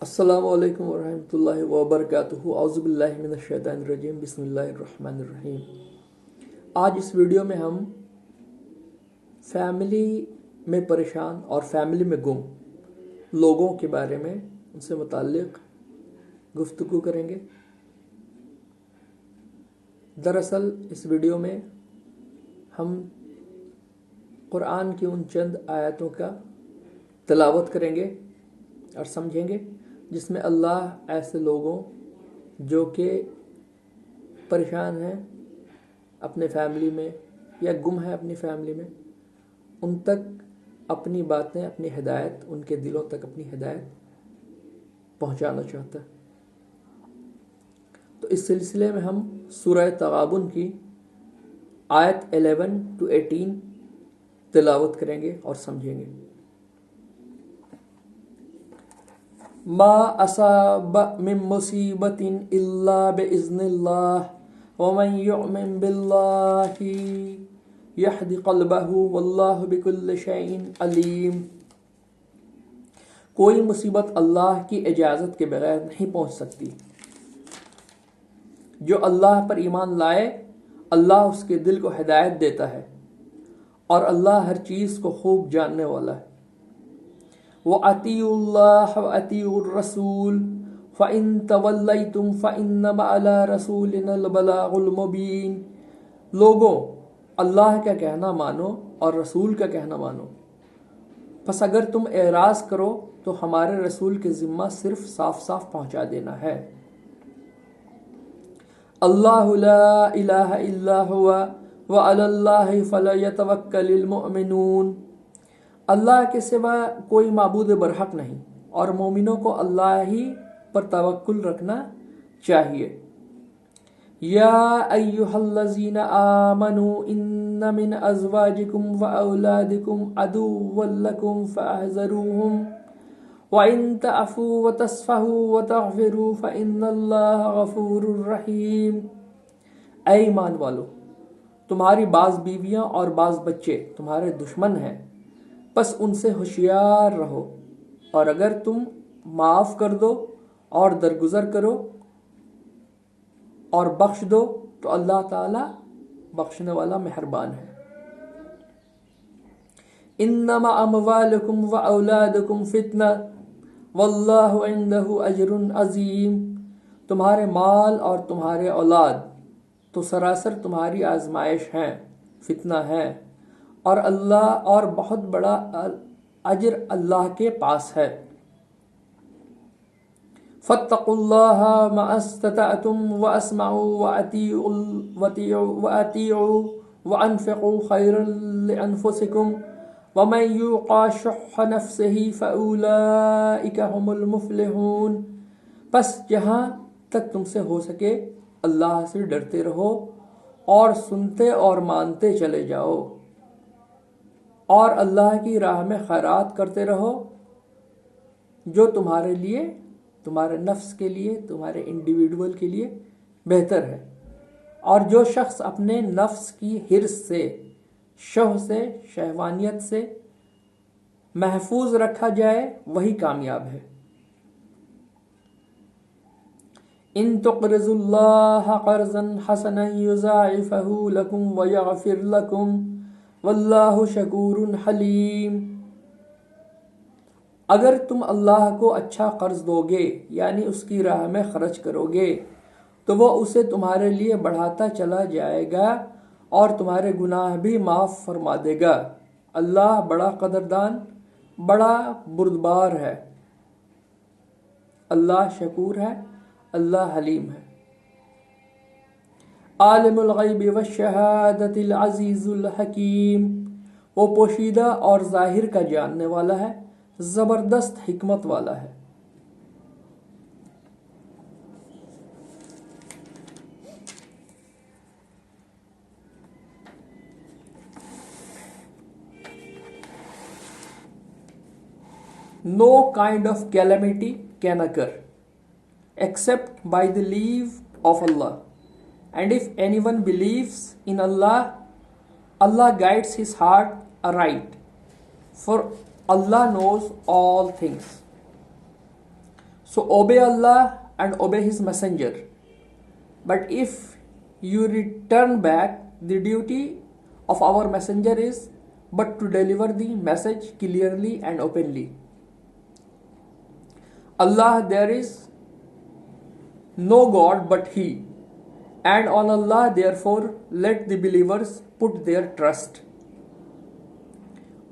السلام علیکم ورحمۃ اللہ وبرکاتہ۔ اعوذ باللہ من الشیطان الرجیم، بسم اللہ الرحمن الرحیم۔ آج اس ویڈیو میں ہم فیملی میں پریشان اور فیملی میں گم لوگوں کے بارے میں ان سے متعلق گفتگو کریں گے۔ دراصل اس ویڈیو میں ہم قرآن کی ان چند آیتوں کا تلاوت کریں گے اور سمجھیں گے جس میں اللہ ایسے لوگوں جو کہ پریشان ہیں اپنے فیملی میں یا گم ہیں اپنی فیملی میں، ان تک اپنی باتیں، اپنی ہدایت، ان کے دلوں تک اپنی ہدایت پہنچانا چاہتا ہے۔ تو اس سلسلے میں ہم سورہ تغابن کی آیت 11 to 18 تلاوت کریں گے اور سمجھیں گے۔ ما اصاب من مصیبت الا باذن اللہ ومن یؤمن باللہ یہد قلبہ واللہ بکل شیء علیم۔ کوئی مصیبت اللہ کی اجازت کے بغیر نہیں پہنچ سکتی۔ جو اللہ پر ایمان لائے، اللہ اس کے دل کو ہدایت دیتا ہے اور اللہ ہر چیز کو خوب جاننے والا ہے۔ وَأَطِيعُوا اللَّهَ وَأَطِيعُوا الرَّسُولَ فَإِن تَوَلَّيْتُمْ فَإِنَّمَا عَلَىٰ رَسُولِنَا الْبَلَاغُ الْمُبِينُ۔ لوگوں، اللہ کا کہنا مانو اور رسول کا کہنا مانو، پس اگر تم اعراض کرو تو ہمارے رسول کے ذمہ صرف صاف صاف پہنچا دینا ہے۔ اللہ لا الہ الا هو وعلی اللہ فلیتوکل المؤمنون۔ اللہ کے سوا کوئی معبود برحق نہیں اور مومنوں کو اللہ ہی پر توکل رکھنا چاہیے۔ یا ایہا الذین آمنوا ان من ازواجکم واولادکم عدوا لکم فاحذروہم وَإِن تَعْفُوا وَتَصْفَحُوا وَتَغْفِرُوا فَإِنَّ اللَّهَ غَفُورٌ رَحِيمٌ۔ اے ایمان والو، تمہاری بعض بیویاں اور بعض بچے تمہارے دشمن ہیں، پس ان سے ہوشیار رہو، اور اگر تم معاف کر دو اور درگزر کرو اور بخش دو تو اللہ تعالی بخشنے والا مہربان ہے۔ انما اموالکم واولادکم فتنہ واللہ عندہ اجر عظیم۔ تمہارے مال اور تمہارے اولاد تو سراسر تمہاری آزمائش ہیں، فتنہ ہے، اور اللہ اور بہت بڑا اجر اللہ کے پاس ہے۔ فاتقوا اللہ ما استطعتم واسمعوا واطیعوا وانفقوا خیرا لانفسکم وَمَن یُوقَ شُحَّ نَفْسِهِ فَأُولَٰئِکَ هُمُ الْمُفْلِحُونَ۔ پس جہاں تک تم سے ہو سکے اللہ سے ڈرتے رہو اور سنتے اور مانتے چلے جاؤ، اور اللہ کی راہ میں خیرات کرتے رہو جو تمہارے لیے، تمہارے نفس کے لیے، تمہارے انڈیویڈول کے لیے بہتر ہے۔ اور جو شخص اپنے نفس کی حرص سے، شوہ سے، شہوانیت سے محفوظ رکھا جائے وہی کامیاب ہے۔ ان تقرضوا اللہ قرضا حسنا یضاعفہ لکم ویغفر لکم واللہ شکور حلیم۔ اگر تم اللہ کو اچھا قرض دو گے، یعنی اس کی راہ میں خرچ کرو گے، تو وہ اسے تمہارے لیے بڑھاتا چلا جائے گا اور تمہارے گناہ بھی معاف فرما دے گا۔ اللہ بڑا قدردان، بڑا بردبار ہے، اللہ شکور ہے، اللہ حلیم ہے۔ عالم الغیب والشہادۃ العزیز الحکیم۔ وہ پوشیدہ اور ظاہر کا جاننے والا ہے، زبردست حکمت والا ہے۔ No kind of calamity can occur except by the leave of Allah, and if anyone believes in Allah, Allah guides his heart aright, for Allah knows all things. So obey Allah and obey His Messenger. But if you return back, the duty of our Messenger is but to deliver the message clearly and openly. Allah, there is no God but He, and on Allah therefore let the believers put their trust.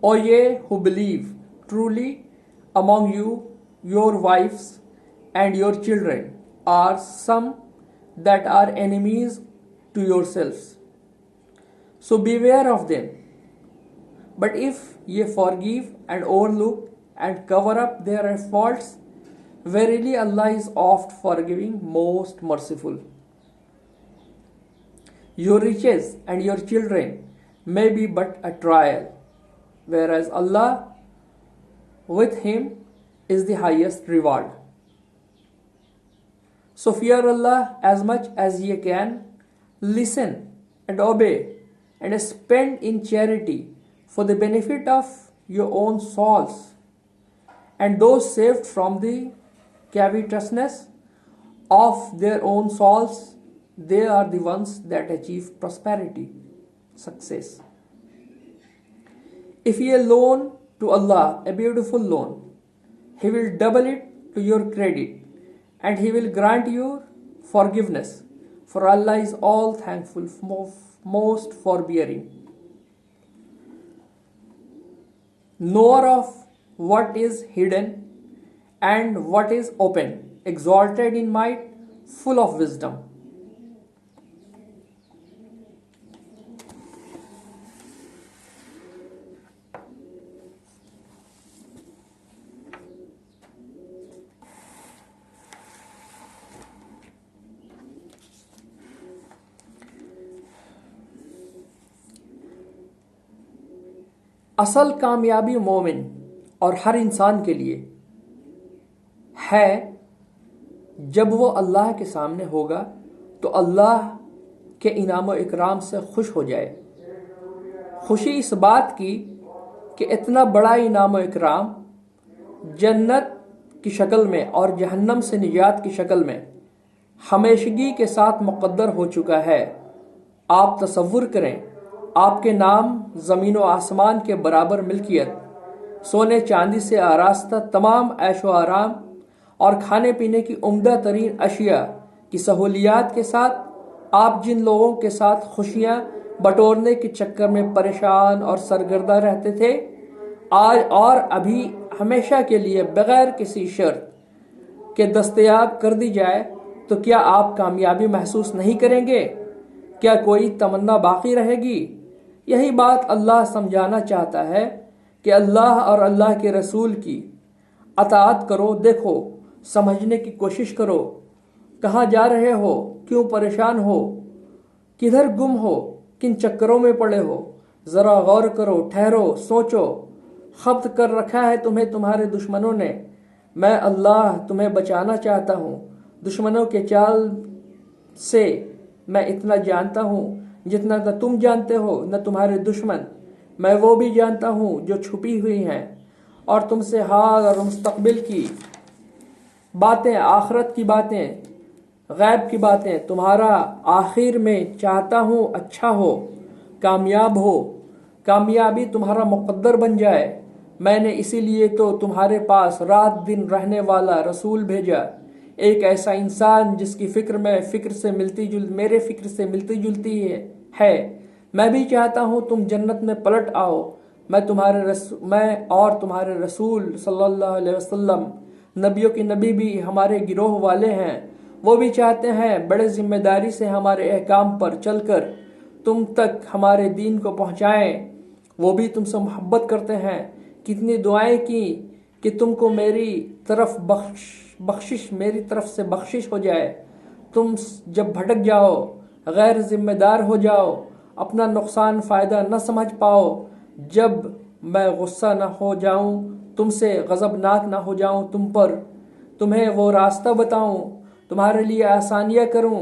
O ye who believe, truly among you your wives and your children are some that are enemies to yourselves, so beware of them. But if ye forgive and overlook and cover up their faults, verily Allah is oft forgiving, most merciful. Your riches and your children may be but a trial, whereas Allah with Him is the highest reward. So fear Allah as much as ye can, listen and obey, and spend in charity for the benefit of your own souls and those saved from the covetousness of their own souls. They are the ones that achieve prosperity, success. If ye loan to Allah a beautiful loan, He will double it to your credit, and He will grant you forgiveness, for Allah is all thankful, most forbearing. Knower of what is hidden and what is open, exalted in might, full of wisdom. اصل کامیابی مومن اور ہر انسان کے لیے ہے جب وہ اللہ کے سامنے ہوگا تو اللہ کے انعام و اکرام سے خوش ہو جائے. خوشی اس بات کی کہ اتنا بڑا انعام و اکرام جنت کی شکل میں اور جہنم سے نجات کی شکل میں ہمیشگی کے ساتھ مقدر ہو چکا ہے. آپ تصور کریں، آپ کے نام زمین و آسمان کے برابر ملکیت، سونے چاندی سے آراستہ تمام عیش و آرام اور کھانے پینے کی عمدہ ترین اشیاء کی سہولیات کے ساتھ آپ جن لوگوں کے ساتھ خوشیاں بٹورنے کے چکر میں پریشان اور سرگردہ رہتے تھے، آج اور ابھی ہمیشہ کے لیے بغیر کسی شرط کے دستیاب کر دی جائے تو کیا آپ کامیابی محسوس نہیں کریں گے؟ کیا کوئی تمنا باقی رہے گی؟ یہی بات اللہ سمجھانا چاہتا ہے کہ اللہ اور اللہ کے رسول کی اطاعت کرو. دیکھو، سمجھنے کی کوشش کرو، کہاں جا رہے ہو، کیوں پریشان ہو، کدھر گم ہو، کن چکروں میں پڑے ہو. ذرا غور کرو، ٹھہرو، سوچو. خبط کر رکھا ہے تمہیں تمہارے دشمنوں نے. میں اللہ تمہیں بچانا چاہتا ہوں دشمنوں کے چال سے. میں اتنا جانتا ہوں جتنا نہ تم جانتے ہو نہ تمہارے دشمن. میں وہ بھی جانتا ہوں جو چھپی ہوئی ہیں اور تم سے حال اور مستقبل کی باتیں، آخرت کی باتیں، غیب کی باتیں. تمہارا آخر میں چاہتا ہوں اچھا ہو، کامیاب ہو، کامیابی تمہارا مقدر بن جائے. میں نے اسی لیے تو تمہارے پاس رات دن رہنے والا رسول بھیجا، ایک ایسا انسان جس کی فکر میرے فکر سے ملتی جلتی ہے. میں بھی چاہتا ہوں تم جنت میں پلٹ آؤ. میں اور تمہارے رسول صلی اللہ علیہ وسلم نبیوں کے نبی بھی ہمارے گروہ والے ہیں. وہ بھی چاہتے ہیں بڑے ذمہ داری سے ہمارے احکام پر چل کر تم تک ہمارے دین کو پہنچائیں. وہ بھی تم سے محبت کرتے ہیں. کتنی دعائیں کی کہ تم کو میری طرف سے بخشش ہو جائے. تم جب بھٹک جاؤ، غیر ذمہ دار ہو جاؤ، اپنا نقصان فائدہ نہ سمجھ پاؤ، جب میں غصہ نہ ہو جاؤں تم سے، غضبناک نہ ہو جاؤں تم پر، تمہیں وہ راستہ بتاؤں، تمہارے لیے آسانیاں کروں.